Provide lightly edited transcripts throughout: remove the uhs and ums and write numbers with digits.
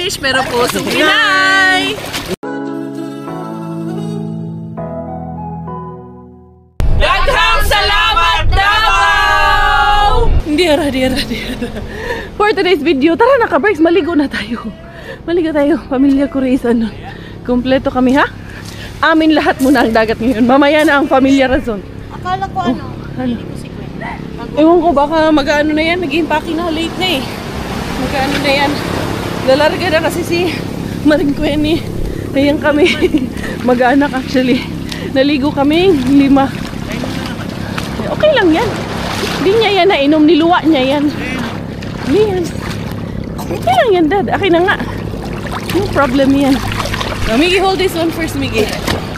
English, pero pusong Pinay! Daghang salamat, Davao! Di ara. For today's video, tara na ka-breaks, maligo na tayo. Maligo tayo, pamilya ko Raisan. Kompleto kami ha? Amin lahat muna ang dagat ngayon. Mamaya na ang pamilya Razon. Akala ko ano? Ewan ko baka mag-ano na yan, nag-impacking na, late na eh. Mag-ano na yan. Lalarga na kasi si Maring Kweni. Ayan kami. Mag-anak actually. Naligo kami 5. Okay lang yan. Hindi niya yan nainom, niluwa niya yan. Hindi yan. Okay lang yan, Dad. Akin na nga. No problem yan. Miggy, hold this one first, Miggy.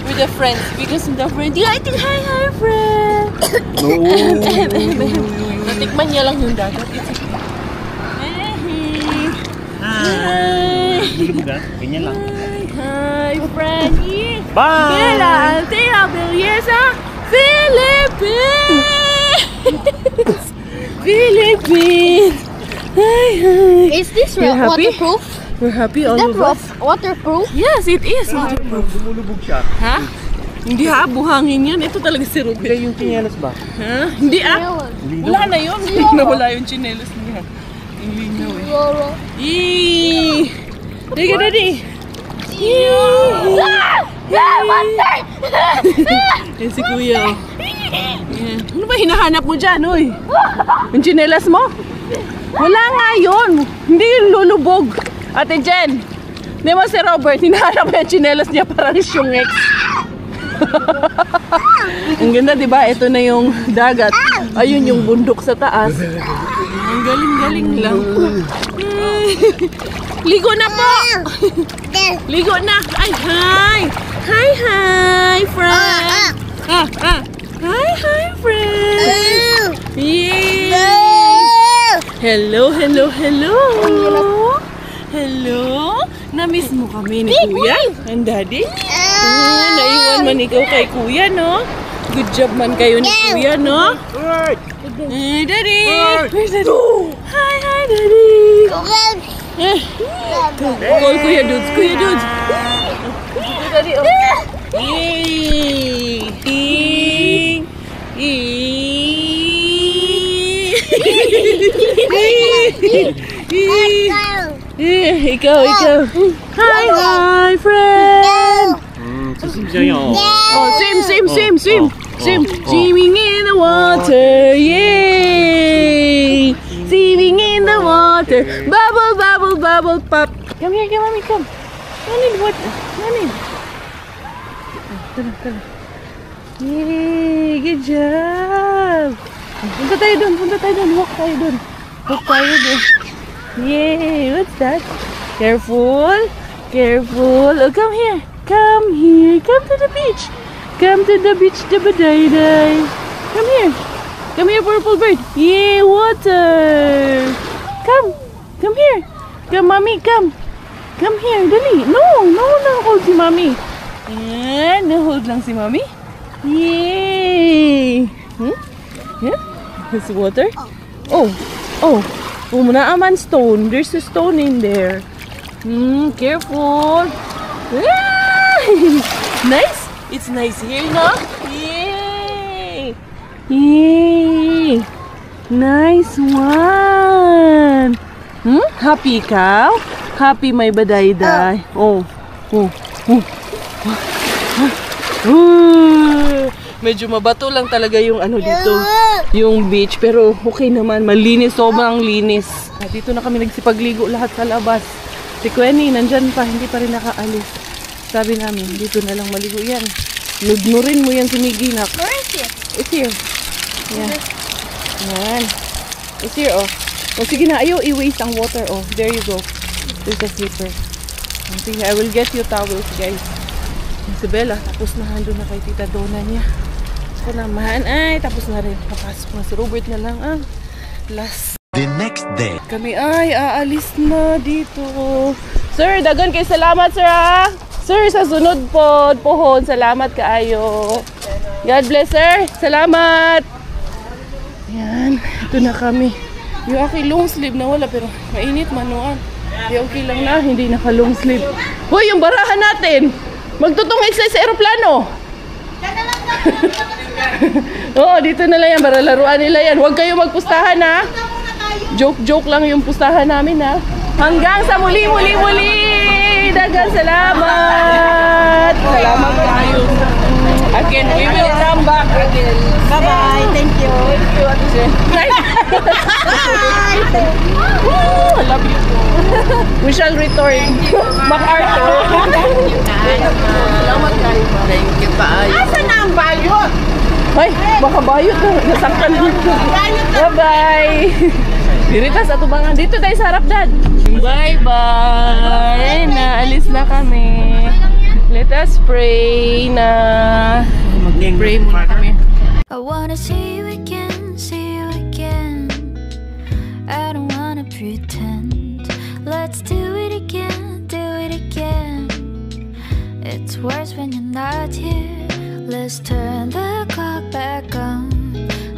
With the friends. Because the friends, I think, hi, friend. Natikman niya lang yung dagat. Hi. Ganyan lang. Hi, friend. Bye! Bella Altera Belleza, Philippines! Philippines! Hi. Is this You're happy? waterproof? We're happy all Is that of us. waterproof? Yes, it is waterproof. Lumulubog siya. Ha? Hindi ha, buhangin yan. Ito talaga si Ruben. Hindi yung tsinelas ba? Ha? Hindi ah. Wala na yun. Nawala yung tsinelas niya. Ang linaw eh. Eee! Diga, Daddy! Yan si Kuya. Yan. Ano ba hinahanap mo dyan, oy? Yung tsinelas mo? Wala nga yun. Hindi yung lulubog. Ate Jen, di mo si Robert, hinahanap mo yung tsinelas niya parang syungek. Ang ganda, di ba? Ito na yung dagat. Ayun yung bundok sa taas. Ang galing-galing lang. Ligo na po! Ligo na! Ay, hi! Hi, friend! Hi, friend! Yay! Hello! Hello! Na-miss mo kami ni Kuya? And Daddy? Naiwan man ikaw kay Kuya, no? Good job man kayo ni Kuya, no? Hey, Daddy! Where's Daddy? Hi, Daddy! Call Kuya Dudes! Kuya Dudes! Daddy, oh! Yay! Ikaw. Hi, friend! Susim. Oh, swim! Swimming in the water, yay! Swimming in the water, bubble, pop. Come here, mommy, come. Nanid, what? Nanid. Tara. Yay, good job. Punta tayo dun. Walk tayo dun. Yay, what's that? Careful. Oh, come here. Come to the beach. Dabadayday. Come here, purple bird. Yay, water. Come here. Come, mommy, come here, dali. No, hold si mommy. Ayan, hold lang si mommy. Yay. Yeah, this water. Oh, muna aman stone. There's a stone in there. Careful. Nice. It's nice here, no? Yay! Nice one. Happy ka? Happy may badayday. Oh. Medyo mabato lang talaga yung ano dito, yung beach, pero okay naman, malinis, sobrang linis. Dito na kami nagsipagligo lahat sa labas. Si Kweni nandyan pa, hindi pa rin nakaalis. Sabi namin, dito na lang maligo yan. Nudnurin mo yan si Miggy, nak. Where is it? It's here. Yan. It's here, oh. O sige na, ayaw i-waste ang water, oh. There you go. There's a slipper. Sige, I will get you towels, guys. Si Bella, tapos na hando na kay Tita Donna niya. Ako naman, ay, tapos na rin. Papasok na si Robert na lang ang last. The next day. Kami ay aalis na dito. Sir, dagan kay salamat, sir, ha? Sir, sa sunod po, pohon, salamat kaayo. God bless, sir. Salamat. Yan, ito na kami. Yung aking long sleeve na wala, pero mainit manuan. Okay lang na, hindi naka-long sleeve. Hoy, yung barahan natin! Magtutungis sa aeroplano! Oo, dito na lang yan, para laruan nila yan. Huwag kayo magpustahan ha! Joke lang yung pustahan namin ha! Hanggang sa muli! Daghang salamat! Salamat tayo! Again, we will come back again. Bye-bye. Thank you. Thank you, Ate Jen. Woo, I love you. We shall return. MacArthur. Salamat kayo. Thank you pa. Asan na ang bayot? Ay, baka bayot na. Nasangkan dito. Bye-bye. Diritas at ubangan. Dito tayo sa harap, Dad. Bye-bye. Naalis na kami. Let us pray na. Mag-pray muna kami. I wanna see you again, see you again. I don't wanna pretend. Let's do it again, do it again. It's worse when you're not here. Let's turn the clock back on.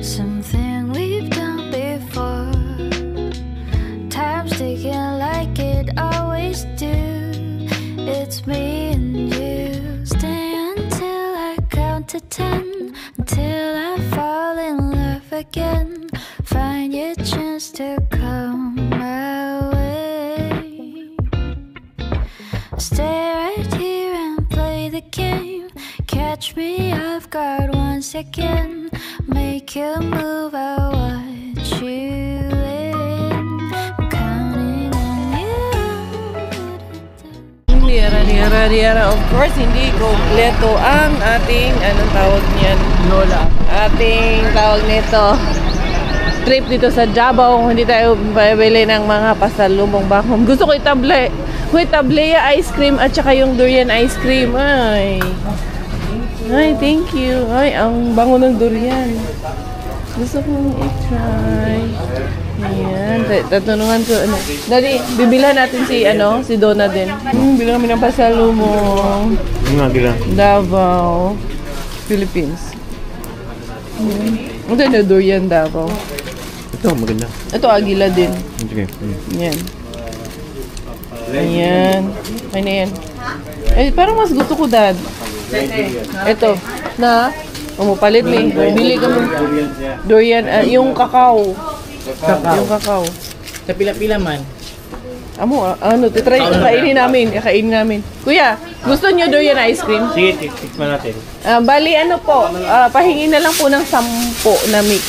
Something we've done before. Time's ticking like it always do. It's me and you. Stay until I count to 10. Until I fall in love again. Find your chance to come my way. Stay right here and play the game. Catch me off guard once again. Make you move, I watch you in. I'm counting on you. Diara. Of course, hindi kompleto ang ating, anong tawag niyan? Lola. Ating tawag nito. Trip dito sa Davao. Hindi tayo bibili ng mga pasalubong bakom. Gusto ko tablea ice cream at saka yung durian ice cream. Ay, thank you. Ay, ang bango ng durian. Gusto kong i-try. Ayan. Tatanungan ko, ano. Daddy, bibilhan natin si Donna din. Bilang kami ng pasalubong. Nga gila. Davao, Philippines. Ito na durian Davao. Ito, maganda. Ito, agila din. Sige. Yan. Ayan. Ay na yan. Eh, parang mas gusto ko, Dad. Ito. Na? Umupalit ni. Bili kami. Durian. Yung kakao. Yung kakao. Sa pila-pila man. Kainin namin. Kuya, gusto niyo durian ice cream? Sige, tikman natin. Bali, pahingi na lang po ng 10 na mix.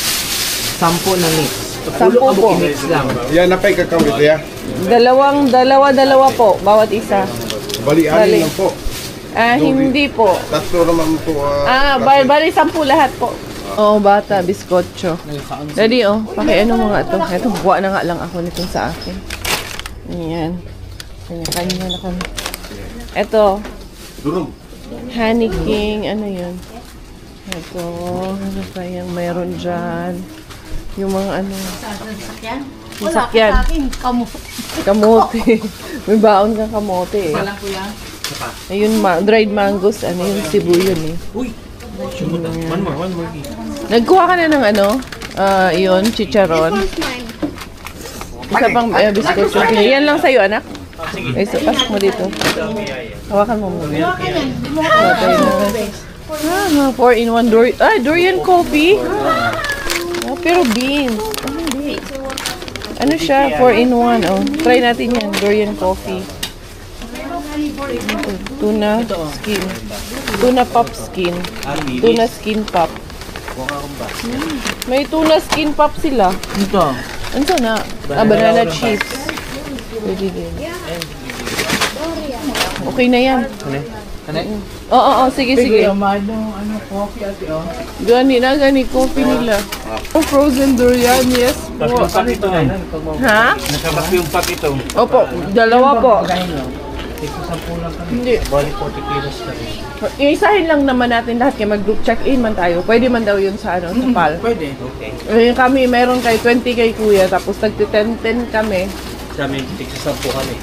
10 na mix. 10 po. Mix lang. Yan, napay kakao ito ya. Dalawa po, bawat isa. Bali, Bali. anin lang po. Hindi po. Tatlo naman po. Bali 10 lahat po. Oo, bata, biskotso. Daddy, pakiano mo nga ito. Ito, buwa na nga lang ako nitong sa akin. Ayan. Kanya-kanya na kami. Ito. Honey King. Ano yun? Ito. Ano pa yung mayroon dyan? Yung mga ano. Sasakyan. Kamote. May baon kang kamote eh. Ayun, dried mangoes. Ano yun? Cebu yun eh. Uy! One more. Nagkuha ka na ng ano? Yun, chicharon. Isa pang biscuit. Yan lang sa'yo, anak. Ay, so, pasok mo dito. Hawakan mo muna. 4-in-1 durian coffee. Pero beans. Ano siya? 4-in-1. Try natin yan. Durian coffee. Tuna skin. Tuna pop skin. Tuna skin pop. May tuna skin pop sila. Ito. Ano na? Banana chips. Pwede din. Okay na yan. Oo, sige. Coffee ate Gani coffee nila. Frozen durian, yes. Pat ito. Ha? Nasabak yung pat ito. Opo, dalawa po. Hindi. Bali 40 kilos na rin. Isahin lang naman natin lahat kaya mag-group check-in man tayo. Pwede man daw yun sa sa PAL. Pwede. Okay. Kami, mayroon kay 20 kay kuya, tapos nagti-10 kami. Sa amin, tig-10 kami.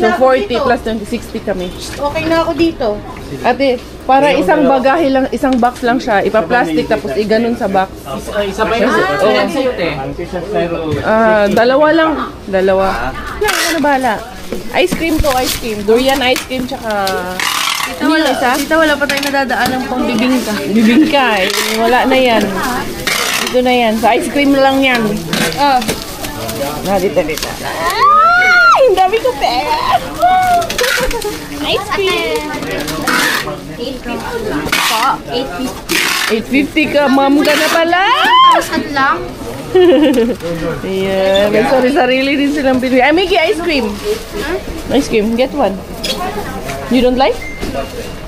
So 40 plus 20, 60 kami. Okay na ako dito. Ate, para isang bagahe lang, isang box lang siya, ipa-plastic tapos iganon sa box. Isa pa yun. Ilan sa'yo, te? Dalawa lang. Dalawa. Yan, ano bahala. Ice cream to, ice cream. Durian ice cream, tsaka... Tita, wala pa tayong nadadaan ng pang bibingka. Bibingka eh. Wala na yan. Dito na yan. Sa ice cream lang yan. Dito. Ay! Ang dami ko pera! Ice cream! 850 ka. Ma'am ka na pala! 1,000 lang? Ayan. May sarili din silang pinili. Ay, Mickey, ice cream. Ice cream. Get one. You don't like?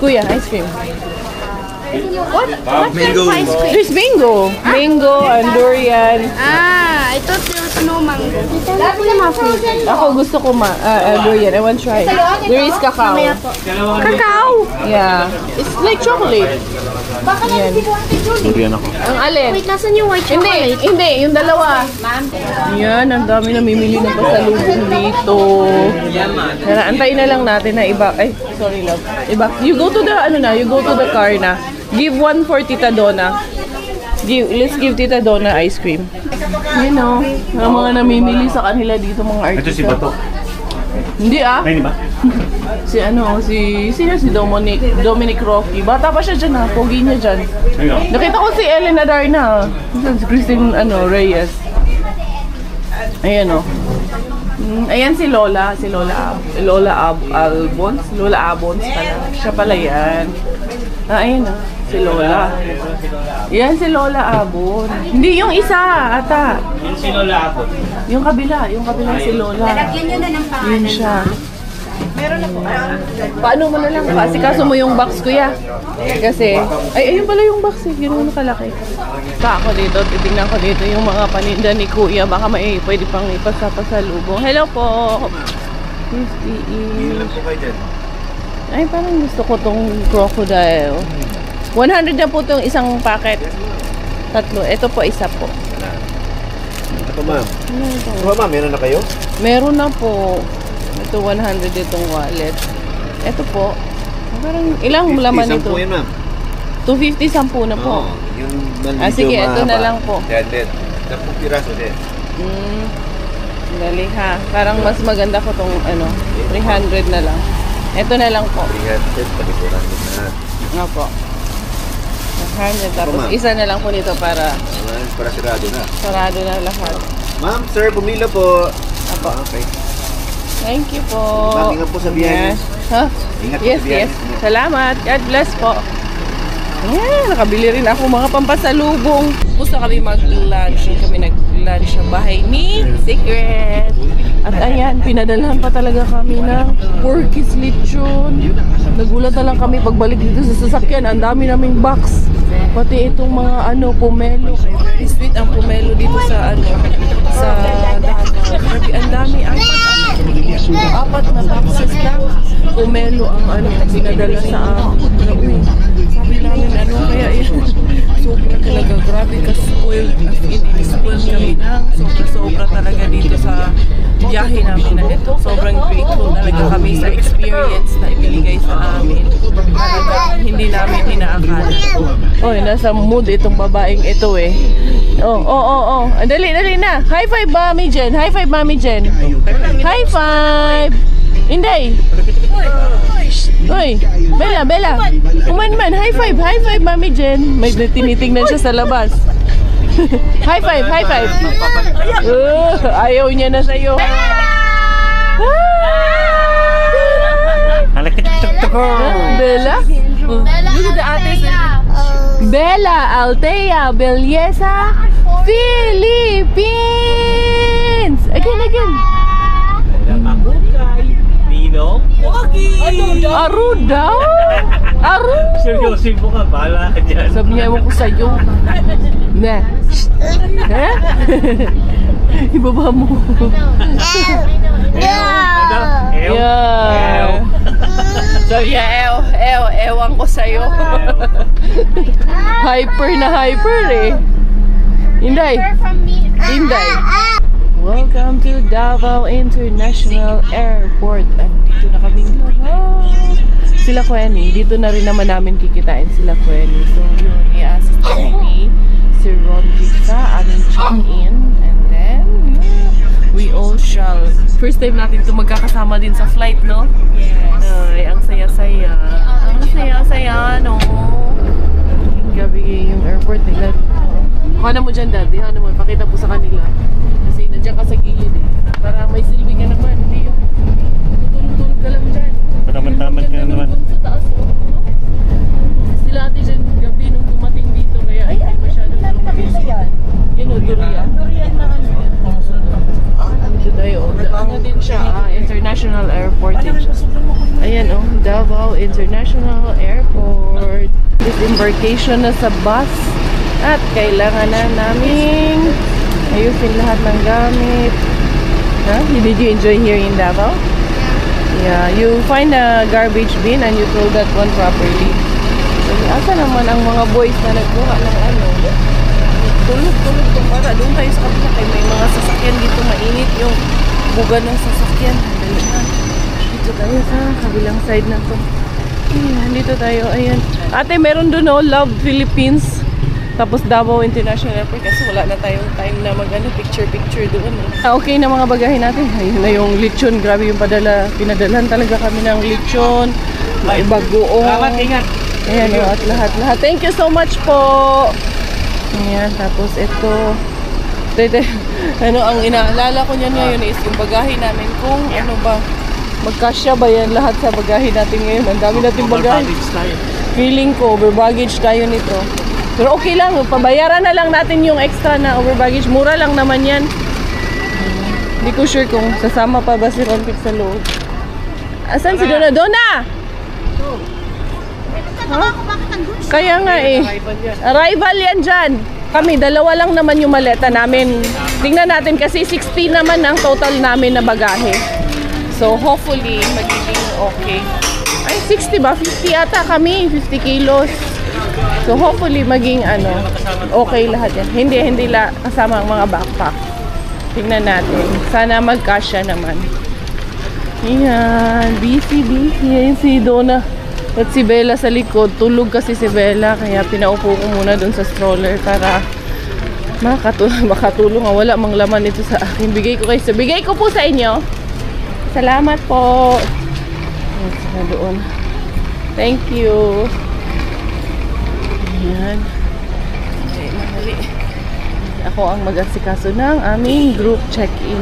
Kuya, ice cream. What kind of ice cream? There's mango. Mango and durian. I thought there was no mango. Dati na mga Ako gusto ko durian. I want to try. There is cacao. Cacao? Yeah. It's like chocolate. Baka lang si Durian ako. Ang alin? Wait, nasan yung white chocolate? Hindi. Yung dalawa. Yan, ang dami namimili ng pasalubong dito. Kaya antayin na lang natin na iba. Ay, sorry love. Iba. You go to the car na. Give one for Tita Donna. Let's give Tita Donna ice cream. You know, ang mga namimili sa kanila dito mga artista. Ito si Bato. Hindi ah. Ay, di ba? Si Dominic Rocky. Bata pa siya dyan ah. Pogi niya dyan. Ayun. Nakita ko si Ellen Adarna. Si Christine Reyes. Ayan o. Ayan si Lola. Lola Abons pala. Siya pala yan. Ayan o. Si Lola. Yan si Lola Abon. Hindi yung isa, ata. Yung si Lola ako. Yung kabila si Lola. Lalagyan nyo na ng pangalan. Yun siya. Meron na po. Paano mo na lang? Asikaso mo yung box, kuya. Kasi, ayun pala yung box eh. Gano'n kalaki. Pa ako dito, titignan ko dito yung mga paninda ni kuya. Baka pwede pang ipasapasalubong. Hello po. 50 Ay, parang gusto ko tong crocodile. 100 na po itong isang packet. Tatlo. Ito po, isa po. Ito ma'am. Ma'am, meron na kayo? Meron na po. Ito 100 itong wallet. Ito po. Parang ilang laman ito? 10 ma'am. 250, 10 na po. Yung Sige, ito na lang po. 10 piraso din. Dali ha. Parang mas maganda ko tong 300 na lang. Ito na lang po. 300, pag-400 na. Nga po. 100. Tapos isa na lang po nito para sarado na. Sarado na lahat. Ma'am, sir, pumila po. Apo. Okay. Thank you po. Ma'am, ingat po sa biyahe. Ha? Ingat po Yes, sa biyahe. yes. Salamat. God bless po. Nakabili rin ako mga pampasalubong. Gusto kami mag-lunch. Kami nag-lunch sa bahay ni Secret. At ayan, pinadalhan pa talaga kami ng Porky's lechon. Nagulat na lang kami pagbalik dito sa sasakyan. Ang dami naming box. Pati itong mga pomelo. Very sweet ang pomelo dito sa sa Davao. Grabe, ang dami. Apat na boxes lang. Pomelo ang pinadala sa amin. Sabi namin kaya sobra talaga. Grabe ka-spoiled. As in, spoiled kami na. Sobra talaga dito sa biyahe namin na ito. Sobrang grateful talaga kami sa experience na ibinigay sa amin. Hindi namin inaakala. Oy, nasa mood itong babaeng ito eh. Oh. Dali na. High five, Mami Jen. High five, Mami Jen. High five. Inday. Oy, Bella. Kuman. High five, Mami Jen. May tinitingnan siya sa labas. High five. Ayaw niya na sa'yo. Bella? Bella Altea Belleza Philippines! Again. Nino? Aruda? Seryosin mo ka, bahala ka dyan. Sabi niya, ewan ko sa'yo. Ne. Ibaba mo. Yeah. Sabi niya, ewan ko sa'yo. Hyper eh. Inday. Welcome to Davao International Airport. Dito na kaming lahat. Sila Quenny. Dito na rin naman namin kikitain sila Quenny. So yun, i-assist kami si Ron sa aming check-in. And then, we all shall. First time natin ito magkakasama din sa flight, no? Yes. Ay, ang saya-saya. Ang saya-saya, no? Gabi yung airport nila. Kuha mo dyan, Dad. Ano mo, pakita po sa kanila. Kasi nandiyan ka sa gilid eh. Para may silbi ka naman. Hindi yung tutulog-tulog ka lang dyan. Tamad-tamad ka naman. Sa taas, oh. Sila ate dyan gabi nung dumating dito. Kaya ay masyadong busy. Yun o, durian. Durian na ano. Dito tayo. Ano din siya, international airport din siya. Ayan o, Davao International Airport. Disembarkation na sa bus. At kailangan na naming ayusin lahat ng gamit. Huh? Did you enjoy here in Davao? Yeah. You find a garbage bin and you throw that one properly. So, asa naman ang mga boys na nagkuha ng ano? Tulog-tulog kung para doon tayo sa kapila kay may mga sasakyan dito. Mainit yung buga ng sasakyan. Dito tayo sa kabilang side na to. Ayan, dito tayo. Ayan. Ate, meron doon oh, Love Philippines. Tapos Davao International Airport kasi wala na tayong time na mag-ano, picture-picture doon. Okay na mga bagahe natin. Ayun na yung lechon. Grabe yung pinadalhan talaga kami ng lechon. May bagoong. Ingat. Ayan o, at lahat. Thank you so much po. Ayan, tapos ito. Ano, ang inaalala ko niyan ngayon is yung bagahe namin kung ano ba, magkasya ba yan lahat sa bagahe natin ngayon. Ang dami natin bagahe. Feeling ko, over baggage tayo nito. Pero okay lang, pabayaran na lang natin yung extra na over baggage. Mura lang naman yan. Hindi ko sure kung sasama pa ba si Ronpic sa loob. Asan si Donna? Donna! Huh? Kaya nga eh. Arrival yan dyan. Kami, dalawa lang naman yung maleta namin. Tingnan natin kasi 60 naman ang total namin na bagahe. So hopefully, magiging okay. Ay, 60 ba? 50 ata kami. 50 kilos. So hopefully maging ano, okay lahat yan. Hindi kasama ang mga backpack. Tingnan natin. Sana magkasya naman. Ayan, busy. Ayan si Donna at si Bella sa likod. Tulog kasi si Bella kaya pinaupo ko muna dun sa stroller para makatulong. Wala mang laman ito sa akin. Bigay ko po sa inyo. Salamat po. Ayan, doon. Thank you. Ayan. Okay, mahali. Ako ang mag-asikaso ng aming group check-in.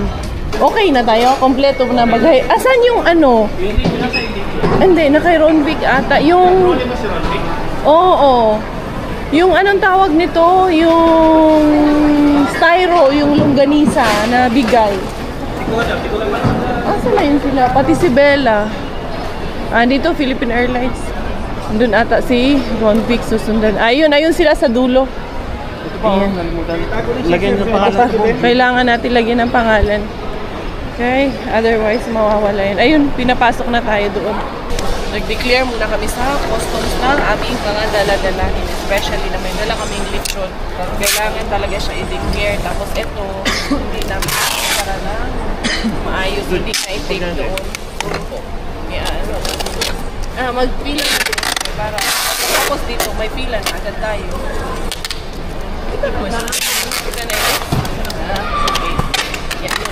Okay na tayo. Kompleto na bagay. Asan yung ano? Hindi, na kay Ronvic ata. Yung... Oo. Yung anong tawag nito? Yung... styro. Yung longganisa na bigay. Asan na yun sila? Pati si Bella. Dito, Philippine Airlines. Doon ata si Ronvic susundan. Ayun sila sa dulo. Ayan. Lagyan ng pangalan ko. Kailangan natin lagyan ng pangalan. Okay? Otherwise, mawawala yun. Ayun, pinapasok na tayo doon. Nag-declare muna kami sa customs ng aming mga dala-dalahin. Especially na may dala kaming lechon. Kailangan talaga siya i-declare. Tapos ito, hindi namin para lang maayos. Hindi na i-take doon. Mag-pila natin para tapos dito may pila na agad tayo. Ito na yun. Okay. Yan yun.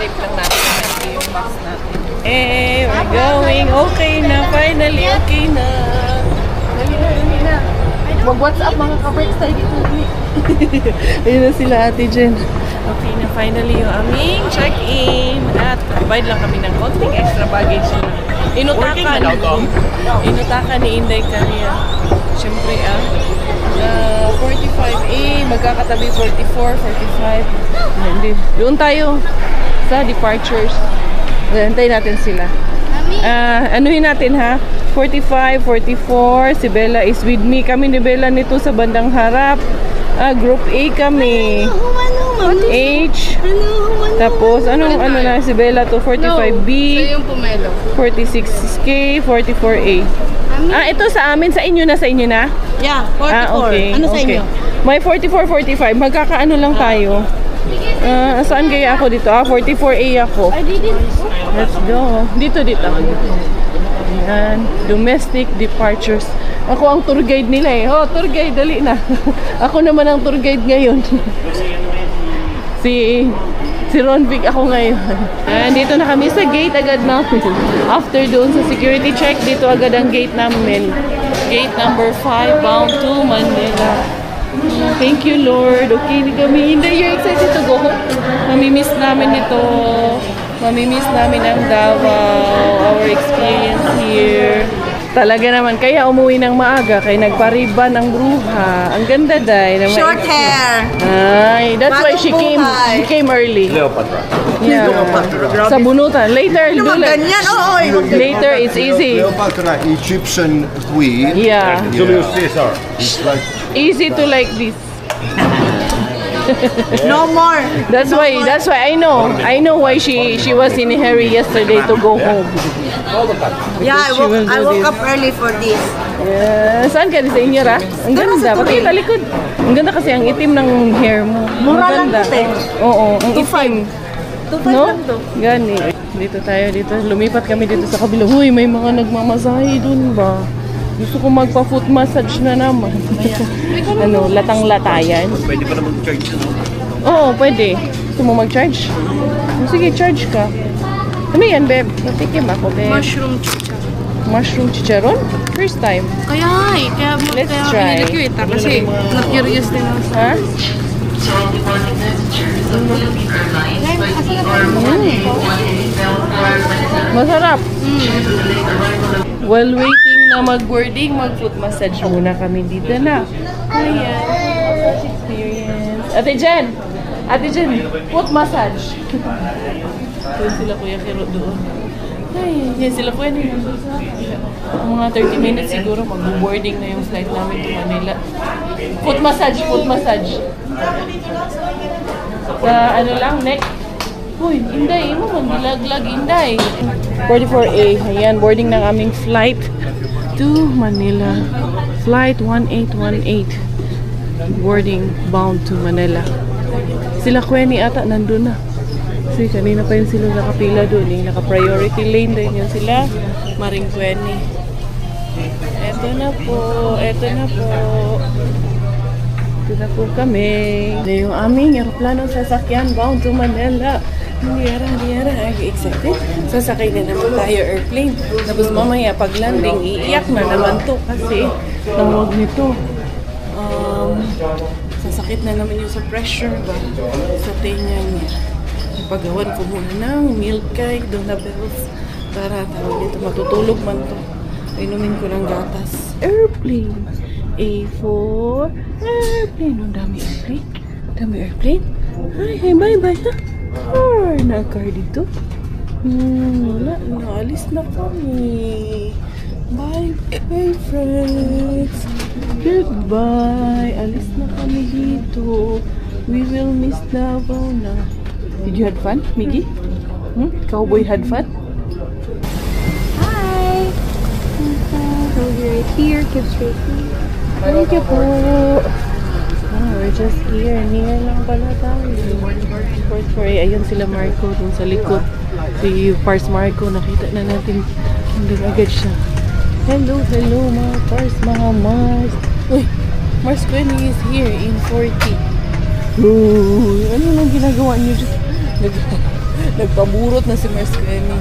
Tape lang natin yung box natin. Hey, we're going. Okay na. Finally, okay na. Dali na. Mag-WhatsApp mga ka-breaks tayo dito. Ayun na sila Ate Jen. Okay na, finally yung aming check-in. At provide lang kami ng konting extra baggage. Inutakan ni Inday Career. Siyempre 45A, magkakatabi 44, 45. Hindi. Doon tayo sa departures. Hintay natin sila. Anuhin natin ha? 45, 44. Si Bella is with me. Kami ni Bella nito sa bandang harap. Group A kami. H. Tapos, ano na si Bella to? 45B. Sa yung pumelo. 46K, 44A. Ito sa amin. Sa inyo na? Yeah, 44. Okay. Ano sa inyo? May 44, 45. Magkakaano lang tayo. Saan kaya ako dito? 44A ako. Let's go. Dito. Ayan. Domestic departures. Ako ang tour guide nila eh. Oh, tour guide, dali na. Ako naman ang tour guide ngayon. Si Ron Vic ako ngayon. And dito na kami sa gate agad namin. After doon sa security check, dito agad ang gate namin. Gate number 5 bound to Manila. Thank you, Lord. Okay, kami. Hindi, you're excited to go home? Mamimiss namin ito. Mamimiss namin ang Davao. Our experience here. Talaga naman. Kaya umuwi ng maaga. Kaya nagpariban ang bruha. Ang ganda, Day. Short hair. Ay, that's why she came early. Cleopatra. Yeah. Sa bunutan. Later, do like, Ganyan, oo. later, it's easy. Cleopatra, Egyptian queen. Yeah. Julius Caesar. It's like Easy to like this. No more. That's why I know why she was in a hurry yesterday to go home. Yeah, I woke up early for this. Yeah. Saan ka sa inyo, Ra? Ang ganda. Pati talikod. Ang ganda kasi ang itim ng hair mo. Mura lang Maganda. ito eh. Oo, ang itim. 2.5 No? lang to. Gani. Dito tayo dito. Lumipat kami dito sa kabila. Huy, may mga nagmamasahe dun ba? Gusto ko magpa-foot massage na naman. Ano, latang-latayan. Pwede pa naman mag-charge no? Oo, pwede. Gusto mo mag-charge? Sige, charge ka. Ano yan, babe? Natikim ako, babe. Mushroom chicha. Mushroom chicharon? First time. Kaya Let's try. Kasi na-curious din ako. Ha? Masarap. While waiting na mag-boarding, mag-foot massage muna kami dito na. Ayan. Massage experience. Ate Jen, foot massage. Doon sila Kuya Kiro doon. Ay, yan sila Kuya nila. Mga 30 minutes siguro mag-boarding na yung flight namin to Manila. Foot massage. Sa ano lang, neck. Uy, Inday, mo magbilaglag, Inday. 44A, ayan, boarding ng aming flight to Manila. Flight 1818. Boarding bound to Manila. Sila Kweni ata nandun na. Kasi kanina pa yun sila nakapila doon eh. Naka-priority lane din yun sila. Maring Kweni. Eto na po. Ito na po kami. Ito yung aming aeroplano sasakyan bound to Manila. Hindi yara. Excited. Sasakay na naman tayo airplane. Tapos mamaya pag landing, iiyak na naman to kasi tawag nito. Sasakit na naman yung sa pressure ba? Sa tenga niya. Ipagawan ko muna ng milk kay Donabels para tawag dito. Matutulog man to. Inumin ko ng gatas. Airplane. A4. Airplane. Ang dami airplane. Ay, bye-bye ha. Nag-car dito. Wala. Naalis na kami. Bye, friends. Goodbye. Alis na kami dito. We will miss Davao na. Did you have fun, Miggy? Cowboy had fun? Hi. Hold you right here. Keep straight here. Thank you po. We're just here. Near lang pala tayo. Ayun sila Marco dun sa likod. Si Pars Marco. Nakita na natin. Nandun agad siya. Hello mga Pars, mga Mars. Uy, Mars Kweni is here in 40. Ano nang ginagawa niyo dyan? Nagpaburot na si Mars Kweni.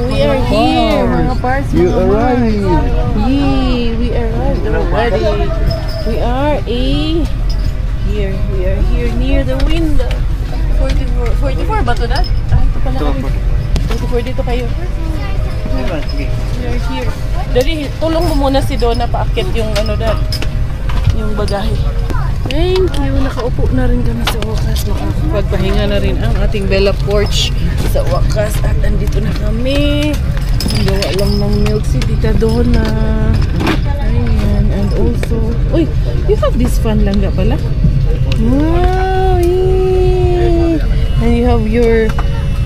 We are here, mga Pars, mga Mars. Yay, we arrived already. We are here. We are here near the window. 44 ba ito na? Ito pala kami. 44 dito kayo. We are here. Dali, tulong mo muna si Donna paakit yung ano dad. Yung bagahe. Thank you. Nakaupo na rin kami sa wakas. Makakapagpahinga na rin ang ating Bella Porch sa wakas. At andito na kami. Ang gawa lang ng milk si Tita Donna. Ayan. And also, uy, you have this fan lang nga pala? Wow, yay! And you have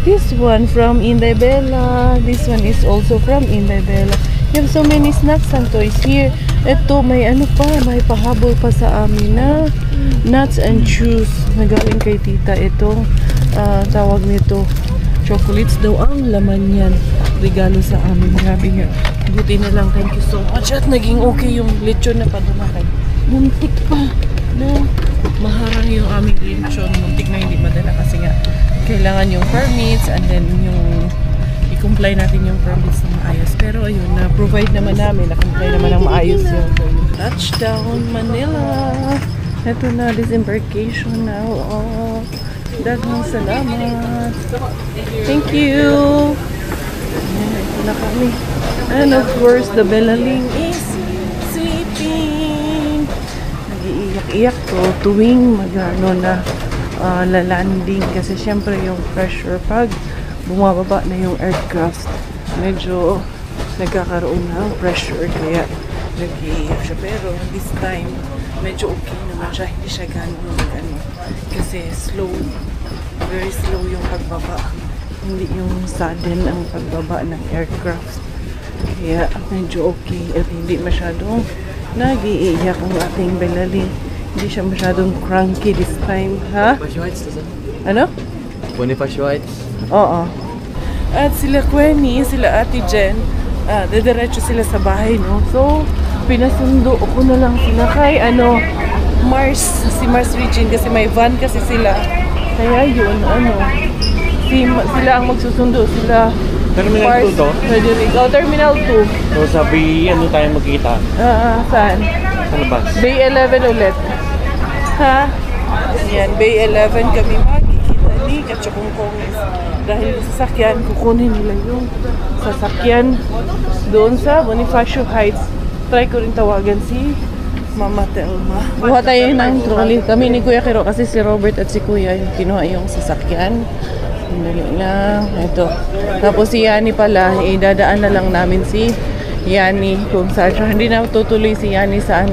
this one from Inday Bella. This one is also from Inday Bella. You have so many snacks and toys here. Ito, may ano pa, may pahabol pa sa amin na nuts and juice na galing kay tita. Ito, tawag nito, chocolates daw ang laman yan. Regalo sa amin. Grabe nga. Buti na lang. Thank you so much. At naging okay yung lechon na padumakan. Muntik pa. No? Maharang yung aming lechon. Muntik na hindi madala kasi nga kailangan yung permits and then yung i-comply natin yung permits na maayos. Pero ayun, na-provide naman namin. Na-comply naman ng maayos yung touchdown Manila. Ito na, disembarkation now. Oh, daghang salamat. Thank you. Ayan, ito na kami. And of course, the Belaling is sleeping. Nag-iiyak-iyak to tuwing mag-ano na lalanding. Kasi syempre yung pressure pag bumababa na yung aircraft, medyo nagkakaroon ng pressure. Kaya nag-iiyak siya. Pero this time, medyo okay naman siya. Hindi siya gano'n ano. Kasi slow. Very slow yung pagbaba. Hindi yung sudden ang pagbaba ng aircraft. Kaya medyo okay. At hindi masyadong nag-iiyak ang ating Belaling. Hindi siya masyadong cranky this time. Ha? Ano? Boniface White. Oo. At sila Queenie, sila Ate Jen, dediretso sila sa bahay, no? So, pinasundo ko na lang sila kay, si Mars Regine kasi may van kasi sila. Kaya yun, sila ang magsusundo, sila Terminal 2 to? Terminal 2. So sabi, ano tayo magkita? Saan? Sa labas. Bay 11 ulit. Ha? Yan, Bay 11 kami magkikita ni Kachukungkong. Dahil sa sasakyan, kukunin nila yung sasakyan doon sa Bonifacio Heights. Try ko rin tawagan si Mama Telma. Buha tayo ng trolley. Kami ni Kuya Kiro kasi si Robert at si Kuya yung kinuha yung sasakyan. Dali lang. Ito. Tapos si Yani pala, idadaan na lang namin si Yani kung saan siya. Hindi na tutuloy si Yani sa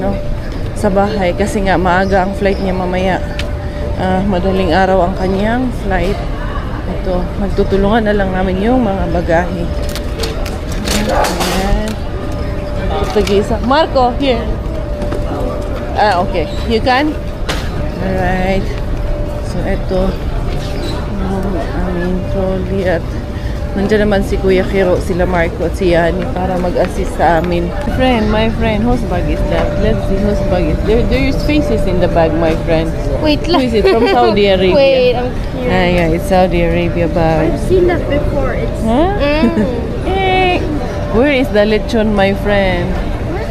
sa bahay kasi nga maaga ang flight niya mamaya. Madaling araw ang kanyang flight. Ito, magtutulungan na lang namin yung mga bagahe. Ayan. Tag-isa. Marco, here. Okay. You can? Alright. So, ito. Yung aming trolley at nandiyan naman si Kuya Kiro, sila Marco at si Yani para mag-assist sa amin. My friend, whose bag is that? Let's see whose bag is there. There's faces in the bag, my friend. Wait Who lang. is it? From Saudi Arabia. Wait, I'm curious. Yeah, it's Saudi Arabia bag. I've seen that before. It's Huh? Eh, where is the lechon, my friend?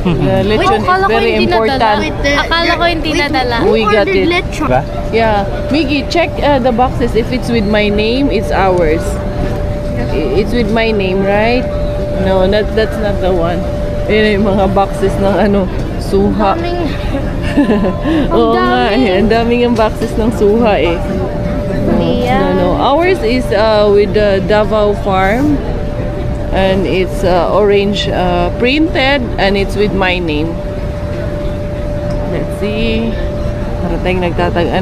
The lechon is very important. Akala ko hindi nadala. We got it. Diba? Yeah, Miggy, check the boxes. If it's with my name, it's ours. It's with my name, right? No, that's not the one. Yun yung mga boxes ng suha. Oo nga, ang daming yung boxes ng suha eh. No. Ours is with the Davao Farm. And it's orange printed and it's with my name. Let's see. Para tayong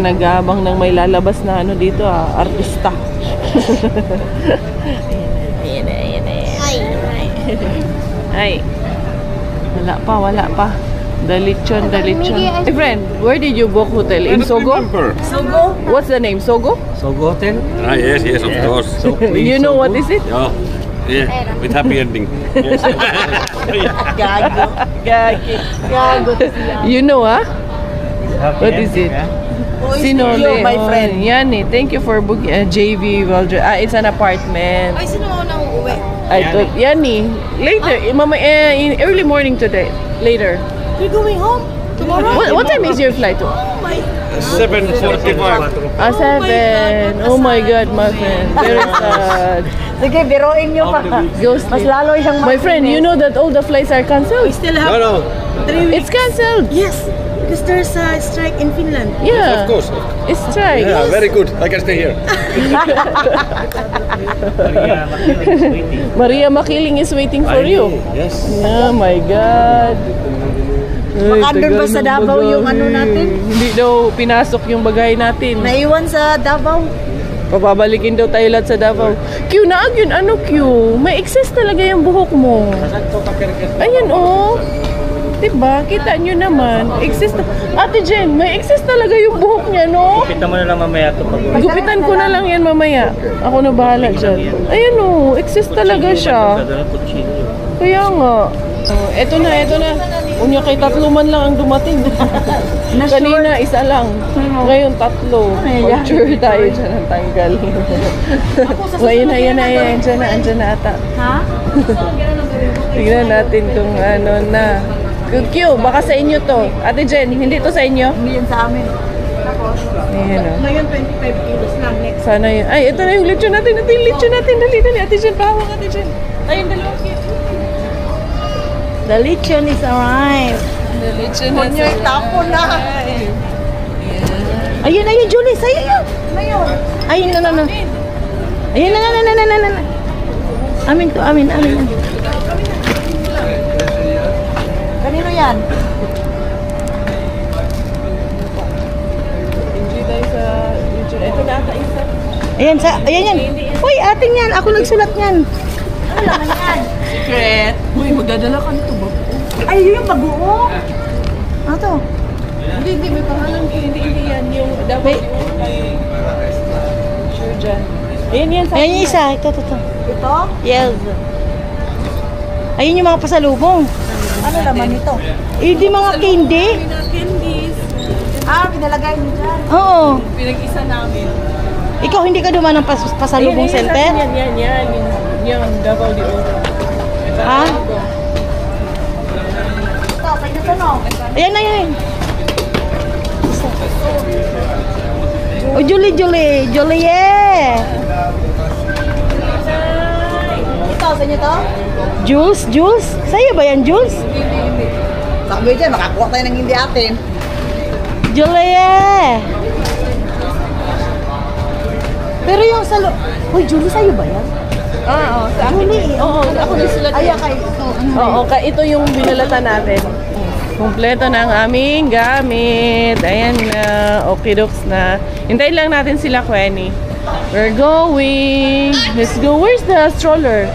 nag-aabang ng may lalabas na dito artista. Ayan. Ay. Wala pa. The lechon. My friend, where did you book hotel? In Sogo? Sogo? What's the name? Sogo? Sogo Hotel? Yes, of course. You know what is it? Yeah, with happy ending. Yes. Gago. You know, what is it? Sinole, my friend. Yan eh. Thank you for booking JV Waldron. It's an apartment. Ay, sino mo nang uuwi? I thought, yan eh. Later, in early morning today. Later. You're going home tomorrow? What time is your flight? 7:45. 7. Oh my God, my friend. Very sad. Sige, biroin nyo pa. Ghost. Mas lalo siyang My friend, you know that all the flights are cancelled? Still have No. 3 weeks. It's cancelled. Yes, because there's a strike in Finland. Yeah. Of course. It's strike. Yeah, very good. I can stay here. Maria Makiling is waiting for you. Yes. Oh my God. Baka doon ba sa Davao yung natin? Hindi daw pinasok yung bagay natin. Naiwan sa Davao. Papabalikin daw tayo lahat sa Davao. Q, naag yun. Q? May excess talaga yung buhok mo. Ayan, oh. Diba? Kita nyo naman. Exist. Ate Jen, may exist talaga yung buhok niya, no? Kita mo na lang mamaya ito pag Gupitan ko na lang yan mamaya. Ako na bahala dyan. Ayan o, exist talaga siya. Kaya nga. Oh, eto na. Unya kay tatlo man lang ang dumating. Kanina isa lang. Ngayon tatlo. Pag-sure tayo dyan ang tanggal. Ayan na. Andyan na ata. Ha? Tignan natin kung ano na. Q, baka sa inyo to. Ate Jen, hindi to sa inyo? Hindi yan sa amin. Ayan o. Ngayon 25 kilos lang. Next. Sana yun. Ay, ito na yung lechon natin. Dali. Ate Jen, pahawak Ate Jen. Ayun, dalawa. The lechon is arrived. The lechon na Kunyo, tapon na. Ayun, Julie. Sa'yo yun. Ayun na. Ayun na. Amin. Kanino yan? Enjoy tayo sa lechon. Ito na ata isa. Ayan yan. Uy, ating yan. Ako nagsulat yan. Ano naman yan? Secret. Uy, magdadala ka nito ba? Ay, yung bagoong. Ano to? Hindi. May pangalan ko. Hindi yan. Yung dapat yung... Sure dyan. Ayan yan. Ayan yung isa. Ito. Ito? Yes. Ayun yung mga pasalubong. Ano naman ito? Hindi mga candy. Candies. Pinalagay niyo dyan. Oo. Pinag-isa namin. Ikaw hindi ka duman ng pasalubong center? Yan. Yung Davao de Oro. Ha? Ito, pwede ito no? Ayan na yun. Oh, Julie. Ito, sa inyo to? Jules? Sa'yo ba yan, Jules? Sabi dyan, makakuha tayo ng hindi atin. Julie! Pero yung sa Uy, Julie, sa'yo ba yan? Oo, sa akin. Oo, ako nagsulat. Ay, kay Oo, ito yung binalatan natin. Kompleto na ang aming gamit. Ayan na. Okidoks na. Hintayin lang natin sila, Quenny. We're going. Let's go. Where's the stroller?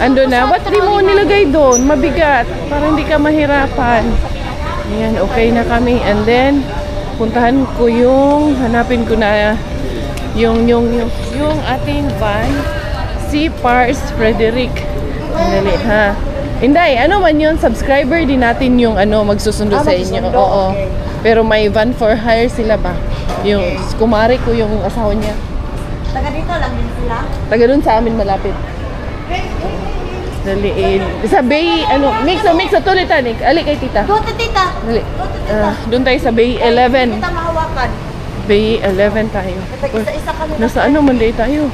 Ando na. Ba't di mo nilagay doon? Mabigat. Para hindi ka mahirapan. Ayan, okay na kami. And then, puntahan ko hanapin ko na yung ating van. Si Pars Frederick. Dali, ha? Hindi, ano man yun, subscriber din natin yung magsusundo sa inyo. Oo. Pero may van for hire sila ba? Yung kumari ko yung asawa niya. Taga dito lang din sila? Taga dun sa amin malapit. Dali, sa Bay, mix tuloy tanik. Ali kay tita. Dote, tita. Dali. Doon tayo sa Bay 11. Kita mahawakan. Bay 11 tayo. Isa-isa kami. Nasa Monday tayo?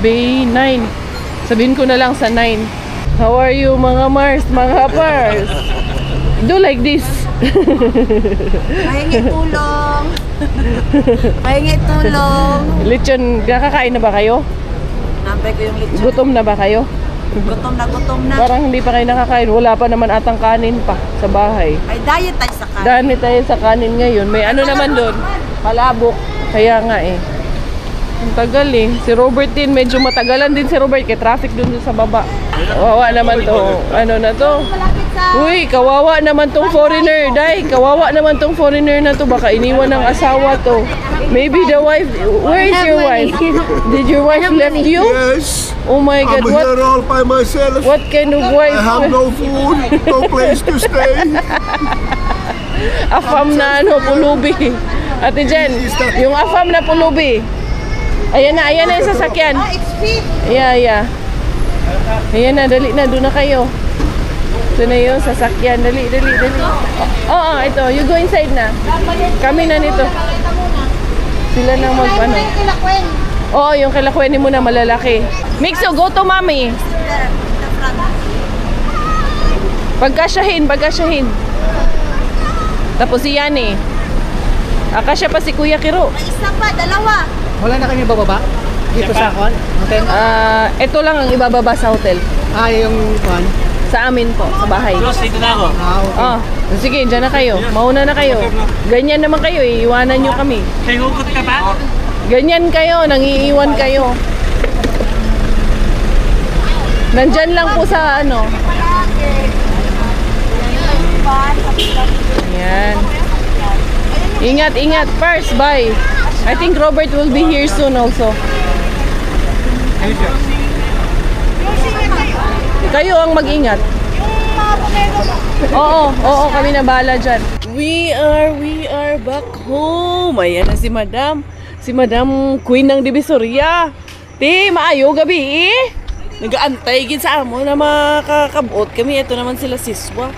Bay 9. Sabihin ko na lang sa 9. How are you mga Mars, mga Pars? Do like this. Pahingi tulong. Lechon, nakakain na ba kayo? Nampay ko yung lechon. Gutom na ba kayo? Gutom na. Parang hindi pa kayo nakakain. Wala pa naman atang kanin pa sa bahay. Ay, diet tayo sa kanin. Dami tayo sa kanin ngayon. May naman doon. Palabok. Kaya nga Ang tagal Si Robert din, medyo matagalan din si Robert. Kaya traffic doon sa baba. Kawawa naman to. Ano na to? Uy, kawawa naman tong foreigner. Kawawa naman tong foreigner na to. Baka iniwan ng asawa to. Maybe the wife. Where is your wife? Did your wife left you? Yes. Oh my God. I'm here all by myself. What kind of wife? I have no food, no place to stay. Afam na pulubi. Ate Jen, yung afam na pulubi. Ayan na yung sasakyan. It's fit. Yeah. Ayan na, dali na, doon na kayo. Ito na yung sasakyan, dali. Oo, ito, you go inside na. Kami na nito. Sila nang mag-ano. Oo, yung kilakweni mo na malalaki. Mixo, go to mommy. Pagkasyahin. Tapos si Yani. Akasya pa si Kuya Kiro. May isa pa, dalawa. Wala na kami bababa? Dito sa Kwan? Hotel? Ito lang ang ibababa sa hotel. Yung Kwan? Sa amin po, sa bahay. Close, dito na ako. Okay. Sige, dyan na kayo. Mauna na kayo. Ganyan naman kayo, iiwanan nyo kami. Kaya hukot ka ba? Ganyan kayo, nangiiwan kayo. Nandyan lang po sa Yan. Ingat, ingat. First, bye. I think Robert will be here soon also. Kayo ang mag-ingat. Oo, kami na bahala dyan. We are back home. Ayan na si Madam. Si Madam Queen ng Divisoria. Ti, maayo gabi eh. Nag-aantay gid sa amo na makakabuot kami. Ito naman sila Siswa.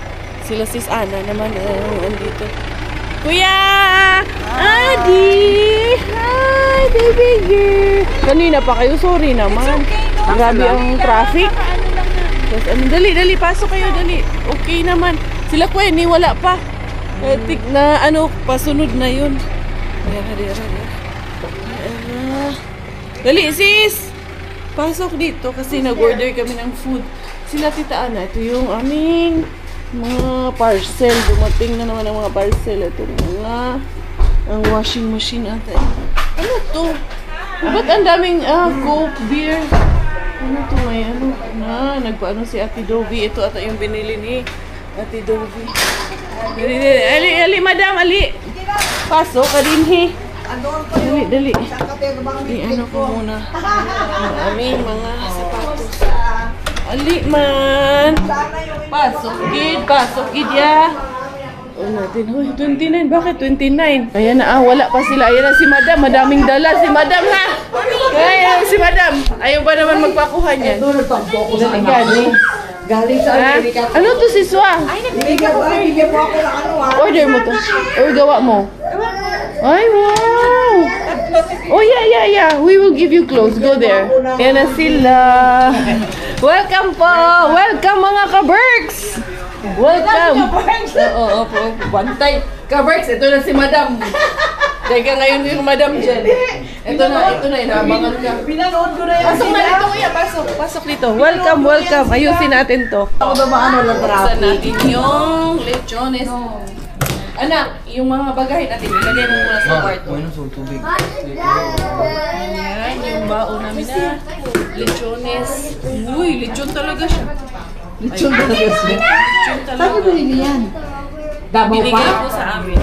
Sila Sis Ana naman. Andito. Kuya! Adi! Hi, baby girl! Kanina pa kayo, sorry naman. Grabe ang traffic. Tapos, dali, pasok kayo, dali. Okay naman. Sila Kweni, wala pa. Tik na, pasunod na yun. Dali, sis! Pasok dito kasi nag-order kami ng food. Sila Tita Ana, ito yung aming mga parcel. Dumating na naman ang mga parcel. Ito mga ang washing machine ata. Ano to? Ba't ang daming Coke, beer? Ano to? May nagpaano si Ate Dovi. Ito ata yung binili ni Ate Dovi. Ali, madam, ali. Pasok ka din, he. Dali. Ano ko muna. Ang aming mga sapatos. Ali man. Pasok gid ya. Natin. Hoy, 29. Bakit 29? Ayan na, wala pa sila. Ayan na si Madam. Madaming dala si Madam, ha? Ayan si Madam. Ayaw ba naman magpakuha niyan? Galing sa Amerika. Ano to si Swa? Bigyan po ako ng Order mo to. Or gawa mo. Ay, wow! Oh, yeah. We will give you clothes. Go there. Yan na sila. Welcome po! Welcome mga ka-Berks! Welcome! Oo, bantay. Ka-Berks, ito na si Madam. Teka, ngayon yung Madam dyan. Ito na, inaabangan ka. Pinanood ko na yan. Pasok na dito, kuya. Pasok dito. Welcome. Ayusin natin to. Ako ba maano lang Buksan natin yung lechones. Anak, yung mga bagay natin, ilagay mo muna sa kwarto. Ayan, yung baon namin na lechones. Uy, lechon talaga siya. Lechon talaga. Saan mo binili yan? Davao pa? Binigay po sa amin.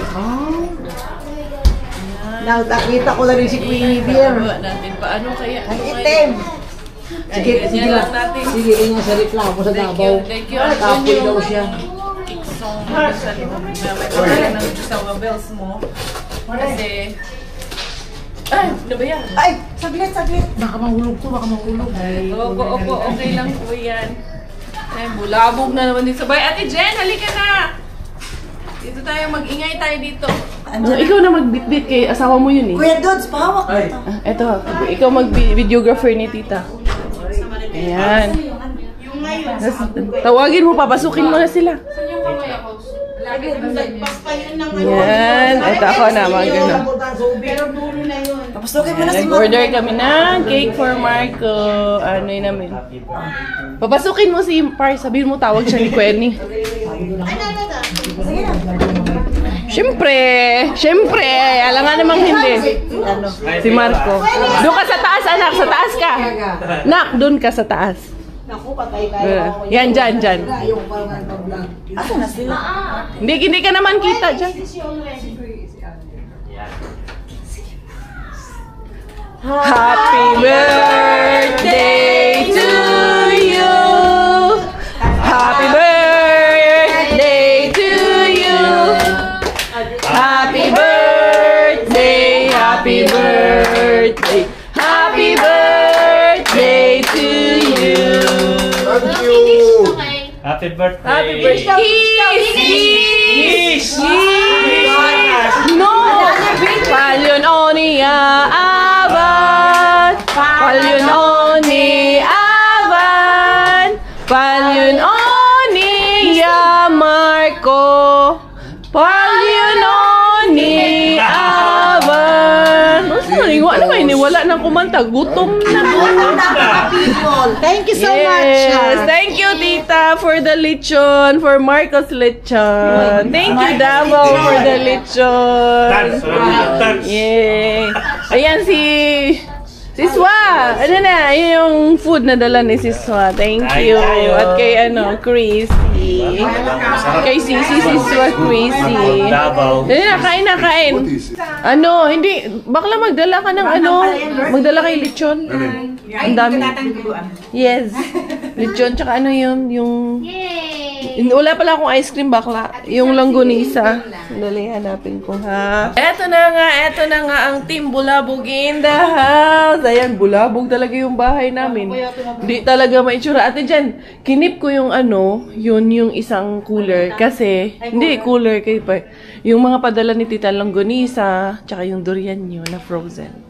Nakita ko lang rin si Queenie Beer. Gawa natin. Paano kaya? Ang itim. Sige, Ganyan lang natin. Sige, inyo sa reklamo sa Davao. Thank you. Kapoy daw siya. Iksong sa may ng sa bells mo. Kasi ay, ano ba yan? Ay, saglit. Baka mahulog to, Opo, okay lang po yan. Ay, bulabog na naman din sabay. Ate Jen, halika na! Dito tayo, mag-ingay tayo dito. Ikaw na magbitbit kay asawa mo yun eh. Kuya Dods, pahawak mo ito. Eto, ikaw mag-videographer ni tita. Ayan. Tawagin mo, papasukin mo na sila. Yan. Ito ako na, mga gano'n. Papasukin mo na si Nag-order kami ng cake for Marco. Ano yun namin. Papasukin mo si Par. Sabihin mo, tawag siya ni Quenny. Siyempre. Alam nga namang hindi. Si Marco. Doon ka sa taas, anak. Sa taas ka. Nak, doon ka sa taas. Naku, patay tayo. Yan, dyan. Asa na sila? Hindi ka naman kita dyan. Happy birthday to you. Happy birthday to you. Happy birthday. Happy birthday. Happy birthday to you. Thank you. Happy birthday! Happy birthday! Kiss! No! Palyon oni aban! Palyon oni aban! Palyon oni ya Marco! Palyon oni aban! Ano may niwala ng kumanta? Gutom na. Thank you so much. Thank you, Tita, for the lechon, for Marcos lechon. Thank you, Davao, for the lechon. Thanks. Yay. Ayan si Siswa! Ano na? Yun yung food na dala ni Siswa. Thank you. At kay Chrissy. Kay Siswa Chrissy. Davao. Dali na, kain na, kain. Ano, hindi. Bakla magdala ka ng ano. Magdala kay lechon. Ang dami. Yes. Lechon, tsaka ano yun, yung... Wala pala akong ice cream bakla. Yung langgonisa. Dali, hanapin ko, ha? Eto na nga ang Team Bulabog in the house. Ayan, bulabog talaga yung bahay namin. Hindi talaga maitsura. Ate Jen, kinip ko yung ano, yun yung isang cooler. Kasi, hindi cooler kayo pa. Yung mga padala ni Tita Langgonisa, tsaka yung durian nyo na frozen.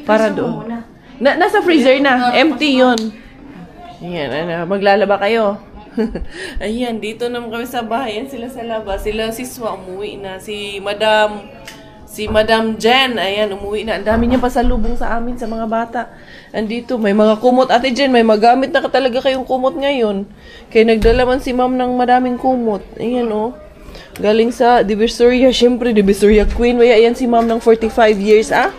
Para doon. Nasa freezer na. Empty yun. Ayan, ano, maglalaba kayo. Ayan, dito naman kami sa bahay. Ayan sila sa labas. Sila Siswa umuwi na. Si Madam Jen, ayan, umuwi na. Ang dami niya pasalubong sa amin, sa mga bata. Andito, may mga kumot. Ate Jen, may magamit na talaga kayong kumot ngayon. Kaya nagdala man si ma'am ng madaming kumot. Ayan, oh. Galing sa Divisoria. Siyempre, Divisoria Queen. Ayan si ma'am ng 45 years, ah.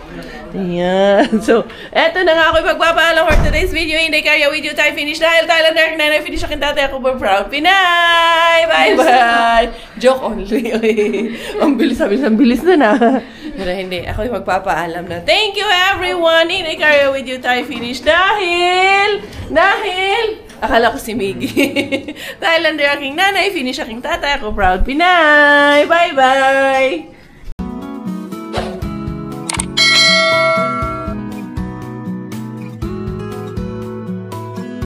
Ayan. So, eto na nga ako magpapaalam for today's video. Hindi kaya video tayo finish dahil Thailand Dark na finish akin tatay ako for proud Pinay! Bye-bye! Joke only. Okay. Ang bilis na. Pero hindi. Ako yung magpapaalam na. Thank you everyone! Hindi kaya video tayo finish dahil akala ko si Miggy. Thailand Dark aking nanay, finish aking tatay ako proud Pinay! Bye-bye!